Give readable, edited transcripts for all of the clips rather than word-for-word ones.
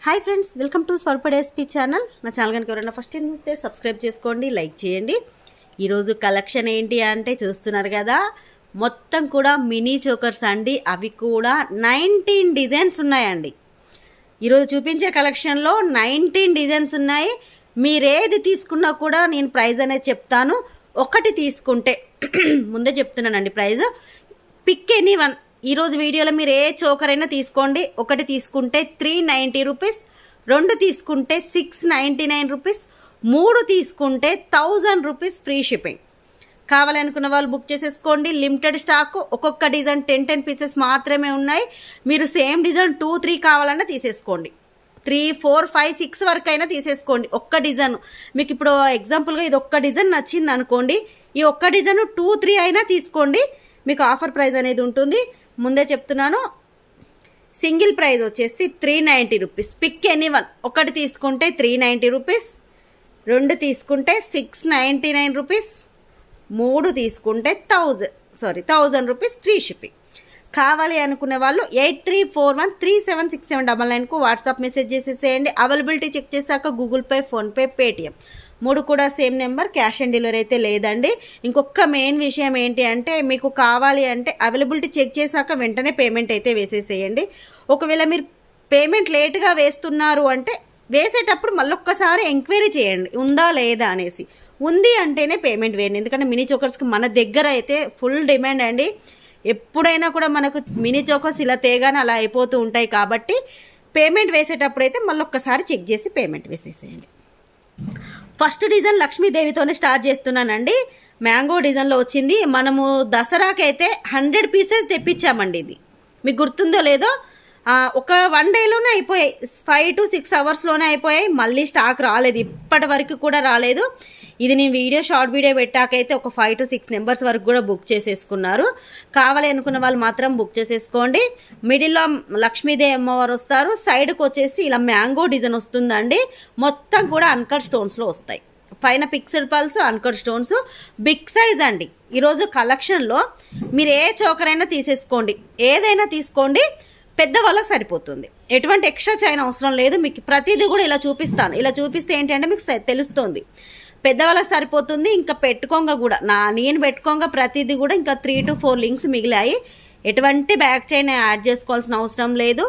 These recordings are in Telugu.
Hi friends, welcome to Swaroopa SP channel. నా ఛానల్ కనుక ఎవరైనా ఫస్ట్ టైం చూస్తే సబ్స్క్రైబ్ చేసుకోండి, లైక్ చేయండి. ఈరోజు కలెక్షన్ ఏంటి అంటే చూస్తున్నారు కదా, మొత్తం కూడా మినీ చోకర్స్ అండి. అవి కూడా 19 డిజైన్స్ ఉన్నాయండి. ఈరోజు చూపించే కలెక్షన్లో 19 డిజైన్స్ ఉన్నాయి. మీరేది తీసుకున్నా కూడా నేను ప్రైస్ అనేది చెప్తాను. ఒకటి తీసుకుంటే ముందే చెప్తున్నానండి ప్రైస్, పిక్ ఎనీ వన్. ఈరోజు వీడియోలో మీరు ఏ చోకర్ అయినా తీసుకోండి. ఒకటి తీసుకుంటే 390 రూపీస్, రెండు తీసుకుంటే 699 రూపీస్, మూడు తీసుకుంటే 1000 రూపీస్ ఫ్రీ షిప్పింగ్. కావాలనుకున్న వాళ్ళు బుక్ చేసేసుకోండి. లిమిటెడ్ స్టాక్, ఒక్కొక్క డిజైన్ 10 పీసెస్ మాత్రమే ఉన్నాయి. మీరు సేమ్ డిజైన్ 2, 3 కావాలన్నా తీసేసుకోండి. 3, 4, 5, 6 వరకు అయినా తీసేసుకోండి. ఒక్క డిజైన్ మీకు ఇప్పుడు ఎగ్జాంపుల్గా ఇది ఒక్క డిజైన్ నచ్చింది అనుకోండి, ఈ ఒక్క డిజైన్ 2, 3 అయినా తీసుకోండి. మీకు ఆఫర్ ప్రైస్ అనేది ఉంటుంది. ముందే చెప్తున్నాను, సింగిల్ ప్రైస్ వచ్చేసి 390 రూపీస్. Pick any one. ఒకటి తీసుకుంటే 390 రూపీస్, రెండు తీసుకుంటే 699 రూపీస్, మూడు తీసుకుంటే 1000 రూపీస్ ఫ్రీ షిప్పింగ్. కావాలి అనుకునే వాళ్ళు 8341376799కు వాట్సాప్ మెసేజ్ చేసేసేయండి. అవైలబిలిటీ చెక్ చేశాక గూగుల్ పే, ఫోన్పే, పేటిఎం మూడు కూడా same number. Cash on delivery అయితే లేదండి. ఇంకొక మెయిన్ విషయం ఏంటి అంటే, మీకు కావాలి అంటే అవైలబిలిటీ చెక్ చేశాక వెంటనే పేమెంట్ అయితే వేసేసేయండి. ఒకవేళ మీరు పేమెంట్ లేట్గా వేస్తున్నారు అంటే వేసేటప్పుడు మళ్ళొక్కసారి ఎంక్వైరీ చేయండి ఉందా లేదా అనేసి. ఉంది అంటేనే పేమెంట్ వేయండి. ఎందుకంటే మినీ చోకర్స్కి మన దగ్గర అయితే ఫుల్ డిమాండ్ అండి. ఎప్పుడైనా కూడా మనకు మినీ చోకర్స్ ఇలా తేగానే అలా అయిపోతూ ఉంటాయి. కాబట్టి పేమెంట్ వేసేటప్పుడు అయితే మళ్ళొక్కసారి చెక్ చేసి పేమెంట్ వేసేసేయండి. ఫస్ట్ డిజైన్ లక్ష్మీదేవితోనే స్టార్ట్ చేస్తున్నానండి. మ్యాంగో డిజైన్లో వచ్చింది. మనము దసరాకి అయితే 100 పీసెస్ తెప్పించామండి. ఇది మీకు గుర్తుందో లేదో, ఒక 1 డేలోనే అయిపోయాయి. 5 to 6 అవర్స్లోనే అయిపోయాయి. మళ్ళీ స్టాక్ రాలేదు, ఇప్పటి వరకు కూడా రాలేదు. ఇది నేను షార్ట్ వీడియో పెట్టాకైతే ఒక 5 to 6 నెంబర్స్ వరకు కూడా బుక్ చేసేసుకున్నారు. కావాలి అనుకున్న వాళ్ళు మాత్రం బుక్ చేసేసుకోండి. మిడిల్లో లక్ష్మీదేవి అమ్మవారు వస్తారు. సైడ్కి వచ్చేసి ఇలా మ్యాంగో డిజైన్ వస్తుందండి. మొత్తం కూడా అన్కట్ స్టోన్స్లో వస్తాయి. పైన fixed pearls, uncut stones, big size అండి. ఈరోజు కలెక్షన్లో మీరు ఏ చోకర్ అయినా తీసేసుకోండి, ఏదైనా తీసుకోండి, పెద్దవాళ్ళకి సరిపోతుంది. ఎటువంటి ఎక్స్ట్రా చైన్ అవసరం లేదు. మీకు ప్రతిదీ కూడా ఇలా చూపిస్తాను. ఇలా చూపిస్తే ఏంటంటే మీకు తెలుస్తుంది, పెద్దవాళ్ళకి సరిపోతుంది. ఇంకా పెట్టుకోంగ కూడా నేను పెట్టుకోంగ ప్రతిదీ కూడా ఇంకా 3 to 4 లింక్స్ మిగిలాయి. ఎటువంటి బ్యాక్ చైన్ యాడ్ చేసుకోవాల్సిన అవసరం లేదు.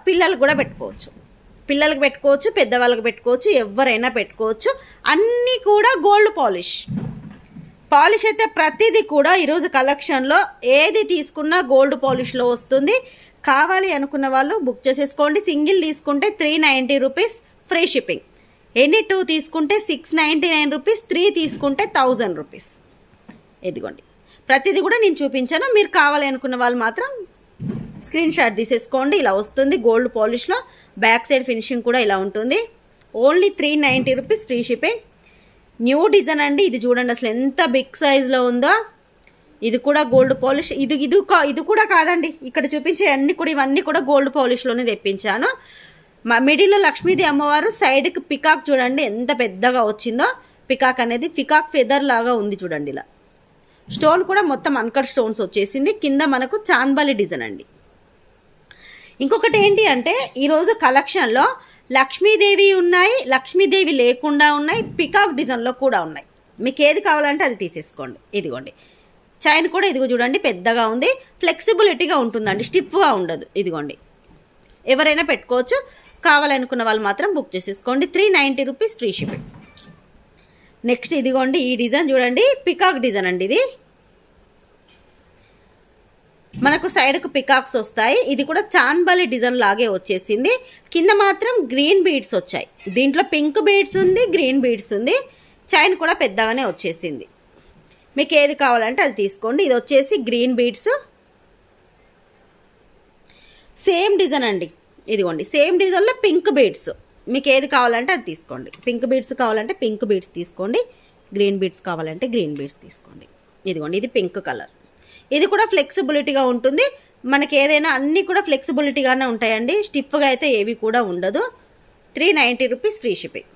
పిల్లలకు కూడా పెట్టుకోవచ్చు, పిల్లలకు పెట్టుకోవచ్చు, పెద్దవాళ్ళకి పెట్టుకోవచ్చు, ఎవరైనా పెట్టుకోవచ్చు. అన్నీ కూడా గోల్డ్ పాలిష్ అయితే ప్రతిదీ కూడా ఈరోజు కలెక్షన్లో ఏది తీసుకున్నా గోల్డ్ పాలిష్లో వస్తుంది. కావాలి అనుకున్న వాళ్ళు బుక్ చేసేసుకోండి. సింగిల్ తీసుకుంటే 390 రూపీస్ ఫ్రీ షిప్పింగ్. ఎనీ 2 తీసుకుంటే 699 రూపీస్, 3 తీసుకుంటే 1000 రూపీస్. ఇదిగోండి, ప్రతిదీ కూడా నేను చూపించాను. మీరు కావాలి అనుకున్న వాళ్ళు మాత్రం స్క్రీన్ షాట్ తీసేసుకోండి. ఇలా వస్తుంది గోల్డ్ పాలిష్లో. బ్యాక్ సైడ్ ఫినిషింగ్ కూడా ఇలా ఉంటుంది. Only 390 rupees free shipping. New design అండి. ఇది చూడండి అసలు ఎంత బిగ్ సైజ్లో ఉందో. ఇది కూడా గోల్డ్ పాలిష్. ఇది కూడా కాదండి, ఇక్కడ చూపించే ఇవన్నీ కూడా గోల్డ్ పాలిష్లోనే తెప్పించాను. మిడిల్లో లక్ష్మీదేవి అమ్మవారు, సైడ్కి పికాక్ చూడండి ఎంత పెద్దగా వచ్చిందో. పికాక్ అనేది పికాక్ ఫెదర్ లాగా ఉంది చూడండి. ఇలా స్టోన్ కూడా మొత్తం అన్కట్ స్టోన్స్ వచ్చేసింది. కింద మనకు చాన్బాలి డిజైన్ అండి. ఇంకొకటి ఏంటి అంటే, ఈరోజు కలెక్షన్లో లక్ష్మీదేవి ఉన్నాయి, లక్ష్మీదేవి లేకుండా ఉన్నాయి, పికాక్ డిజైన్లో కూడా ఉన్నాయి. మీకు ఏది కావాలంటే అది తీసేసుకోండి. ఇదిగోండి, చైన్ కూడా ఇదిగో చూడండి పెద్దగా ఉంది. ఫ్లెక్సిబిలిటీగా ఉంటుందండి, స్టిఫ్గా ఉండదు. ఇదిగోండి, ఎవరైనా పెట్టుకోవచ్చు. కావాలనుకున్న వాళ్ళు మాత్రం బుక్ చేసేసుకోండి. 390 రూపీస్ ఫ్రీ షిప్పింగ్. నెక్స్ట్ ఇదిగోండి, ఈ డిజైన్ చూడండి, పికాక్ డిజైన్ అండి. ఇది మనకు సైడ్కు పికాక్స్ వస్తాయి. ఇది కూడా చాన్బాలి డిజైన్ లాగే వచ్చేసింది. కింద మాత్రం గ్రీన్ బీడ్స్ వచ్చాయి. దీంట్లో పింక్ బీడ్స్ ఉంది, గ్రీన్ బీడ్స్ ఉంది. చైన్ కూడా పెద్దగానే వచ్చేసింది. మీకు ఏది కావాలంటే అది తీసుకోండి. ఇది వచ్చేసి గ్రీన్ బీడ్స్, సేమ్ డిజైన్ అండి. ఇదిగోండి, సేమ్ డిజైన్లో పింక్ బీడ్స్. మీకు ఏది కావాలంటే అది తీసుకోండి. పింక్ బీడ్స్ కావాలంటే పింక్ బీడ్స్ తీసుకోండి, గ్రీన్ బీడ్స్ కావాలంటే గ్రీన్ బీడ్స్ తీసుకోండి. ఇదిగోండి, ఇది పింక్ కలర్. ఇది కూడా ఫ్లెక్సిబిలిటీగా ఉంటుంది. మనకి ఏదైనా అన్నీ కూడా ఫ్లెక్సిబిలిటీగానే ఉంటాయండి. స్టిఫ్గా అయితే ఏవి కూడా ఉండదు. 390 రూపీస్ ఫ్రీ షిప్పింగ్.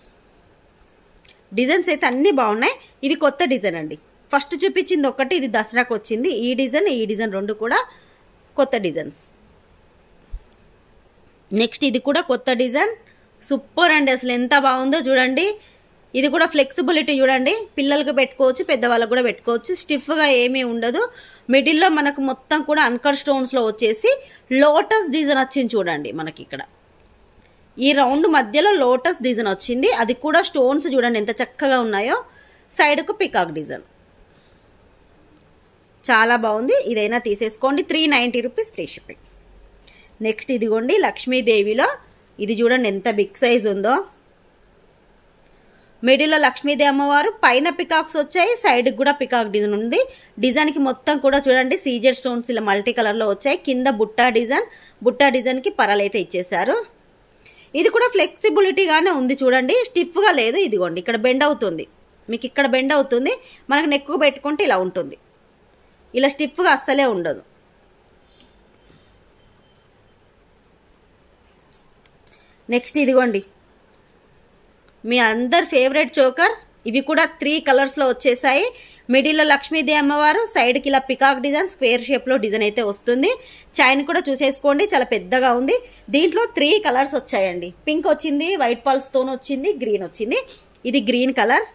డిజైన్స్ అయితే అన్నీ బాగున్నాయి. ఇవి కొత్త డిజైన్ అండి. ఫస్ట్ చూపించింది ఒకటి, ఇది దసరాకు వచ్చింది. ఈ డిజైన్ రెండు కూడా కొత్త డిజైన్స్. నెక్స్ట్ ఇది కూడా కొత్త డిజైన్, సూపర్ అండి, అసలు ఎంత బాగుందో చూడండి. ఇది కూడా ఫ్లెక్సిబిలిటీ చూడండి, పిల్లలకు పెట్టుకోవచ్చు, పెద్దవాళ్ళకు కూడా పెట్టుకోవచ్చు. స్టిఫ్గా ఏమీ ఉండదు. మిడిల్లో మనకు మొత్తం కూడా అన్కర్ స్టోన్స్లో వచ్చేసి లోటస్ డిజైన్ వచ్చింది చూడండి. మనకి ఇక్కడ ఈ రౌండ్ మధ్యలో లోటస్ డిజైన్ వచ్చింది, అది కూడా స్టోన్స్ చూడండి ఎంత చక్కగా ఉన్నాయో. సైడ్కు పికాక్ డిజైన్ చాలా బాగుంది. ఇదైనా తీసేసుకోండి. 390 రూపీస్ ఫ్రీ షిప్పింగ్. నెక్స్ట్ ఇదిగోండి లక్ష్మీదేవిలో, ఇది చూడండి ఎంత బిగ్ సైజ్ ఉందో. మిడిల్లో లక్ష్మీదేవి అమ్మవారు, పైన పికాక్స్ వచ్చాయి, సైడ్కి కూడా పికాక్ డిజైన్ ఉంది. డిజైన్కి మొత్తం కూడా చూడండి సీజర్ స్టోన్స్ ఇలా మల్టీ కలర్లో వచ్చాయి. కింద బుట్టా డిజైన్, బుట్టా డిజైన్కి పరలైతే ఇచ్చేసారు. ఇది కూడా ఫ్లెక్సిబిలిటీగానే ఉంది చూడండి, స్టిఫ్గా లేదు. ఇదిగోండి ఇక్కడ బెండ్ అవుతుంది, మీకు ఇక్కడ బెండ్ అవుతుంది. మనకు నెక్కు పెట్టుకుంటే ఇలా ఉంటుంది, ఇలా స్టిఫ్గా అస్సలే ఉండదు. నెక్స్ట్ ఇదిగోండి మీ అందరి ఫేవరెట్ చోకర్. ఇవి కూడా 3 కలర్స్లో వచ్చేసాయి. మిడిల్లో లక్ష్మీదేవి అమ్మవారు, సైడ్కి ఇలా పికాక్ డిజైన్ స్క్వేర్ షేప్లో డిజైన్ అయితే వస్తుంది. చైన్ కూడా చూసేసుకోండి చాలా పెద్దగా ఉంది. దీంట్లో 3 కలర్స్ వచ్చాయండి. పింక్ వచ్చింది, వైట్ పల్ స్టోన్ వచ్చింది, గ్రీన్ వచ్చింది. ఇది గ్రీన్ కలర్,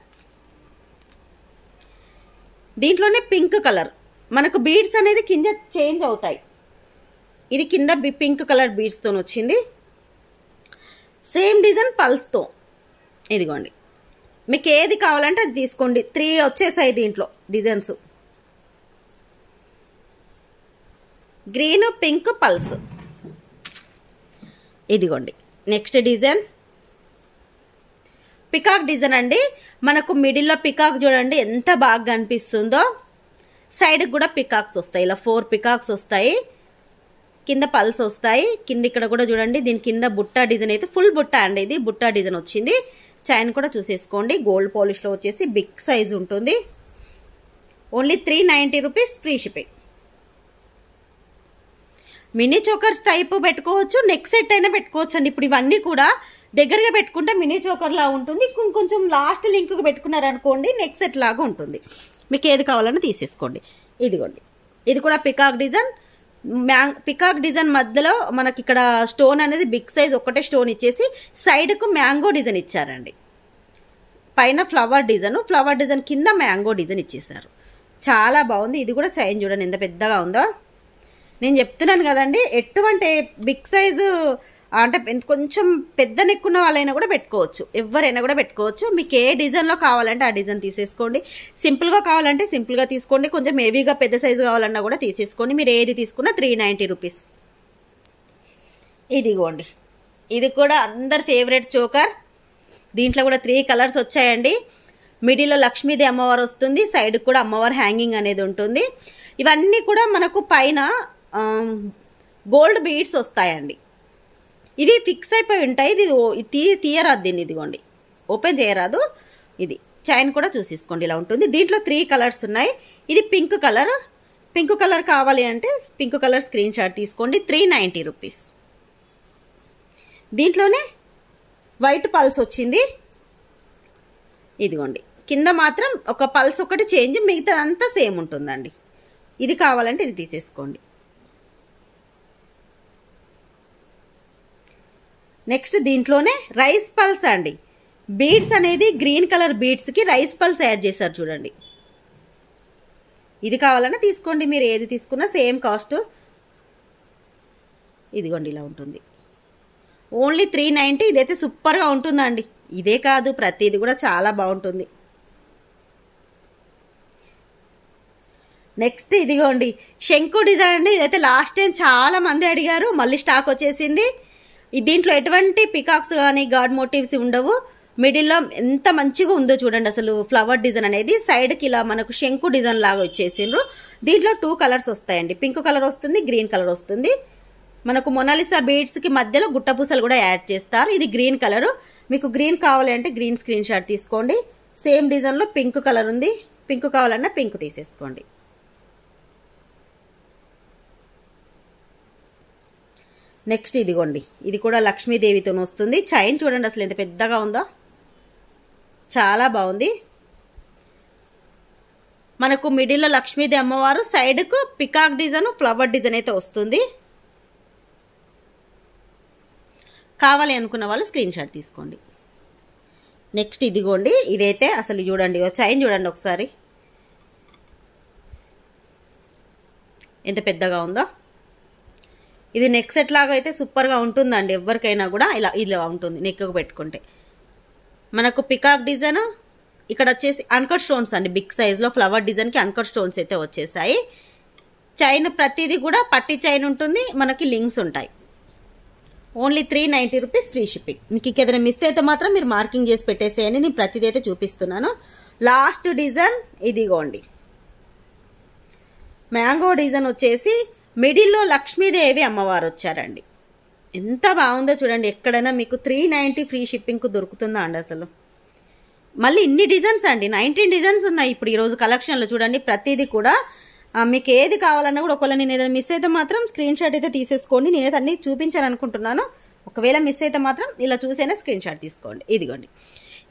దీంట్లోనే పింక్ కలర్. మనకు బీడ్స్ అనేది కింద చేంజ్ అవుతాయి. ఇది కింద పింక్ కలర్ బీడ్స్తో వచ్చింది, సేమ్ డిజైన్ పల్స్తో. ఇదిగోండి మీకు ఏది కావాలంటే అది తీసుకోండి. 3 వచ్చేసాయి దీంట్లో డిజైన్స్, గ్రీన్, పింక్, పల్స్. ఇదిగోండి నెక్స్ట్ డిజైన్ పికాక్ డిజైన్ అండి. మనకు మిడిల్లో పికాక్ చూడండి ఎంత బాగా కనిపిస్తుందో. సైడ్కి కూడా పికాక్స్ వస్తాయి, ఇలా 4 పికాక్స్ వస్తాయి. కింద పల్స్ వస్తాయి. కింద ఇక్కడ కూడా చూడండి, దీని కింద బుట్టా డిజైన్ అయితే ఫుల్ బుట్టా అండి, ఇది బుట్టా డిజైన్ వచ్చింది. చైన్ కూడా చూసేసుకోండి, గోల్డ్ పాలిష్లో వచ్చేసి బిగ్ సైజ్ ఉంటుంది. Only 390 rupees free shipping. Mini chokers type పెట్టుకోవచ్చు, నెక్ సెట్ అయినా పెట్టుకోవచ్చు అండి. ఇప్పుడు ఇవన్నీ కూడా దగ్గరగా పెట్టుకుంటే మినీ చోకర్లా ఉంటుంది, కొంచెం లాస్ట్ లింక్కి పెట్టుకున్నారనుకోండి నెక్ సెట్ లాగా ఉంటుంది. మీకు ఏది కావాలన్నా తీసేసుకోండి. ఇదిగోండి ఇది కూడా పికాక్ డిజైన్. పికాక్ డిజైన్ మధ్యలో మనకి ఇక్కడ స్టోన్ అనేది బిగ్ సైజ్ ఒక్కటే స్టోన్ ఇచ్చేసి సైడ్కు మ్యాంగో డిజైన్ ఇచ్చారండి. పైన ఫ్లవర్ డిజైన్ కింద మ్యాంగో డిజైన్ ఇచ్చేసారు. చాలా బాగుంది. ఇది కూడా చైన్ చూడండి ఎంత పెద్దగా ఉందో. నేను చెప్తున్నాను కదండి, ఎటువంటి బిగ్ సైజు అంటే కొంచెం పెద్ద నెక్కున్న వాళ్ళైనా కూడా పెట్టుకోవచ్చు, ఎవరైనా కూడా పెట్టుకోవచ్చు. మీకు ఏ డిజైన్లో కావాలంటే ఆ డిజైన్ తీసేసుకోండి. సింపుల్గా కావాలంటే సింపుల్గా తీసుకోండి, కొంచెం హెవీగా పెద్ద సైజు కావాలన్నా కూడా తీసేసుకోండి. మీరు ఏది తీసుకున్నా 390 రూపీస్. ఇదిగోండి ఇది కూడా అందరి ఫేవరెట్ చోకర్. దీంట్లో కూడా 3 కలర్స్ వచ్చాయండి. మిడిల్లో లక్ష్మీదేవి అమ్మవారు వస్తుంది, సైడ్కి కూడా అమ్మవారు హ్యాంగింగ్ అనేది ఉంటుంది. ఇవన్నీ కూడా మనకు పైన గోల్డ్ బీడ్స్ వస్తాయండి. ఇవి ఫిక్స్ అయిపోయి ఉంటాయి. ఇది తీయరాదు, దీన్ని ఇదిగోండి ఓపెన్ చేయరాదు. ఇది చైన్ కూడా చూసేసుకోండి ఇలా ఉంటుంది. దీంట్లో 3 కలర్స్ ఉన్నాయి. ఇది పింక్ కలర్. పింక్ కలర్ కావాలి అంటే పింక్ కలర్ స్క్రీన్ షాట్ తీసుకోండి. 390 రూపీస్. దీంట్లోనే వైట్ పల్స్ వచ్చింది. ఇదిగోండి కింద మాత్రం ఒక పల్స్ ఒకటి చేంజ్, మిగతాదంతా సేమ్ ఉంటుందండి. ఇది కావాలంటే ఇది తీసేసుకోండి. నెక్స్ట్ దీంట్లోనే రైస్ పల్స్ అండి. బీడ్స్ అనేది గ్రీన్ కలర్ బీడ్స్కి రైస్ పల్స్ యాడ్ చేశారు చూడండి. ఇది కావాలన్నా తీసుకోండి, మీరు ఏది తీసుకున్నా సేమ్ కాస్ట్. ఇదిగోండి ఇలా ఉంటుంది. ఓన్లీ 390. ఇదైతే సూపర్గా ఉంటుందండి. ఇదే కాదు ప్రతిది కూడా చాలా బాగుంటుంది. నెక్స్ట్ ఇదిగోండి శంకు డిజైన్ అండి. ఇదైతే లాస్ట్ టైం చాలా మంది అడిగారు, మళ్ళీ స్టాక్ వచ్చేసింది. దీంట్లో ఎటువంటి పికాక్స్ కానీ గాడ్ మోటివ్స్ ఉండవు. మిడిల్లో ఎంత మంచిగా ఉందో చూడండి అసలు ఫ్లవర్ డిజైన్ అనేది. సైడ్కి ఇలా మనకు శంకు డిజైన్ లాగా వచ్చేసిండ్రు. దీంట్లో 2 కలర్స్ వస్తాయండి, పింక్ కలర్ వస్తుంది, గ్రీన్ కలర్ వస్తుంది. మనకు మొనాలిసా బీడ్స్కి మధ్యలో గుట్టపూసలు కూడా యాడ్ చేస్తారు. ఇది గ్రీన్ కలర్. మీకు గ్రీన్ కావాలి అంటే గ్రీన్ స్క్రీన్ షాట్ తీసుకోండి. సేమ్ డిజైన్లో పింక్ కలర్ ఉంది, పింక్ కావాలన్నా పింక్ తీసేసుకోండి. నెక్స్ట్ ఇదిగోండి ఇది కూడా లక్ష్మీదేవితో వస్తుంది. చైన్ చూడండి అసలు ఎంత పెద్దగా ఉందో, చాలా బాగుంది. మనకు మిడిల్లో లక్ష్మీదేవి అమ్మవారు, సైడ్కు పికాక్ డిజైన్ ఫ్లవర్ డిజైన్ అయితే వస్తుంది. కావాలి అనుకున్న వాళ్ళు స్క్రీన్ షాట్ తీసుకోండి. నెక్స్ట్ ఇదిగోండి, ఇదైతే అసలు చూడండి, చైన్ చూడండి ఒకసారి ఎంత పెద్దగా ఉందో. ఇది నెక్ సెట్ లాగా అయితే సూపర్గా ఉంటుందండి, ఎవరికైనా కూడా ఇలా ఉంటుంది నెక్కు పెట్టుకుంటే. మనకు పికాక్ డిజైన్, ఇక్కడ వచ్చేసి అన్కట్ స్టోన్స్ అండి, బిగ్ సైజ్లో ఫ్లవర్ డిజైన్కి అన్కట్ స్టోన్స్ అయితే వచ్చేసాయి. చైన్ ప్రతిదీ కూడా పట్టి చైన్ ఉంటుంది, మనకి లింక్స్ ఉంటాయి. Only 390 rupees free shipping. మీకు ఇంకేదైనా మిస్ అయితే మాత్రం మీరు మార్కింగ్ చేసి పెట్టేసేయండి, నేను ప్రతిదీ అయితే చూపిస్తున్నాను. లాస్ట్ డిజైన్ ఇదిగోండి, మ్యాంగో డిజైన్ వచ్చేసి మిడిల్లో లక్ష్మీదేవి అమ్మవారు వచ్చారండి. ఎంత బాగుందో చూడండి, ఎక్కడైనా మీకు 390 ఫ్రీ షిప్పింగ్కు దొరుకుతుందా అండి అసలు. మళ్ళీ ఇన్ని డిజైన్స్ అండి, 19 డిజైన్స్ ఉన్నాయి ఇప్పుడు ఈరోజు కలెక్షన్లో. చూడండి ప్రతిదీ కూడా మీకు ఏది కావాలన్నా కూడా, ఒకవేళ నేను ఏదైనా మిస్ అయితే మాత్రం స్క్రీన్ షాట్ అయితే తీసేసుకోండి. నేనైతే అన్ని చూపించాను అనుకుంటున్నాను, ఒకవేళ మిస్ అయితే మాత్రం ఇలా చూసైనా స్క్రీన్ షాట్ తీసుకోండి. ఇదిగోండి,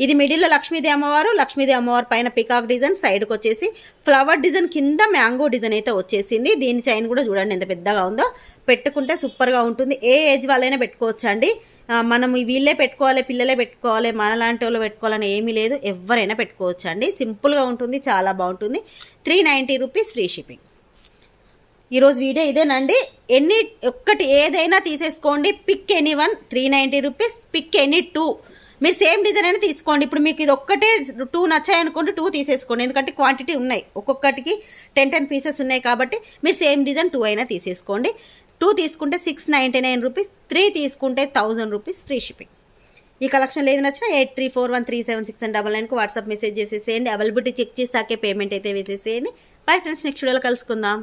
ఇది మిడిల్లో లక్ష్మీదేవి అమ్మవారు పైన పికాక్ డిజైన్, సైడ్కి వచ్చేసి ఫ్లవర్ డిజైన్, కింద మ్యాంగో డిజైన్ అయితే వచ్చేసింది. దీని చైన్ కూడా చూడండి ఎంత పెద్దగా ఉందో, పెట్టుకుంటే సూపర్గా ఉంటుంది. ఏ ఏజ్ వాళ్ళైనా పెట్టుకోవచ్చు అండి. మనం వీళ్ళే పెట్టుకోవాలి, పిల్లలే పెట్టుకోవాలి, మనలాంటి వాళ్ళు పెట్టుకోవాలని ఏమీ లేదు, ఎవరైనా పెట్టుకోవచ్చు అండి. సింపుల్గా ఉంటుంది, చాలా బాగుంటుంది. 390 రూపీస్ ఫ్రీ షిప్పింగ్. ఈరోజు వీడియో ఇదేనండి. ఒక్కటి ఏదైనా తీసేసుకోండి, pick any one 390 rupees, pick any 2. మీరు సేమ్ డిజైన్ అయినా తీసుకోండి. ఇప్పుడు మీకు ఇది ఒక్కటే 2 నచ్చాయి అనుకోండి, 2 తీసేసుకోండి, ఎందుకంటే క్వాంటిటీ ఉన్నాయి, ఒక్కొక్కటికి 10 పీసెస్ ఉన్నాయి కాబట్టి మీరు సేమ్ డిజైన్ 2 అయినా తీసేసుకోండి. 2 తీసుకుంటే 699 రూపీస్, 3 తీసుకుంటే 1000 రూపీస్ ఫ్రీ షిప్పింగ్. ఈ కలెక్షన్లో ఏది నచ్చినా 8341376999కు వాట్సాప్ మెసేజ్ చేసేసేయండి. అవైలబిలిటీ చెక్ చేసాకే పేమెంట్ అయితే వేసేసేయండి. బై ఫ్రెండ్స్, నెక్స్ట్ వీడియోలో కలుసుకుందాం.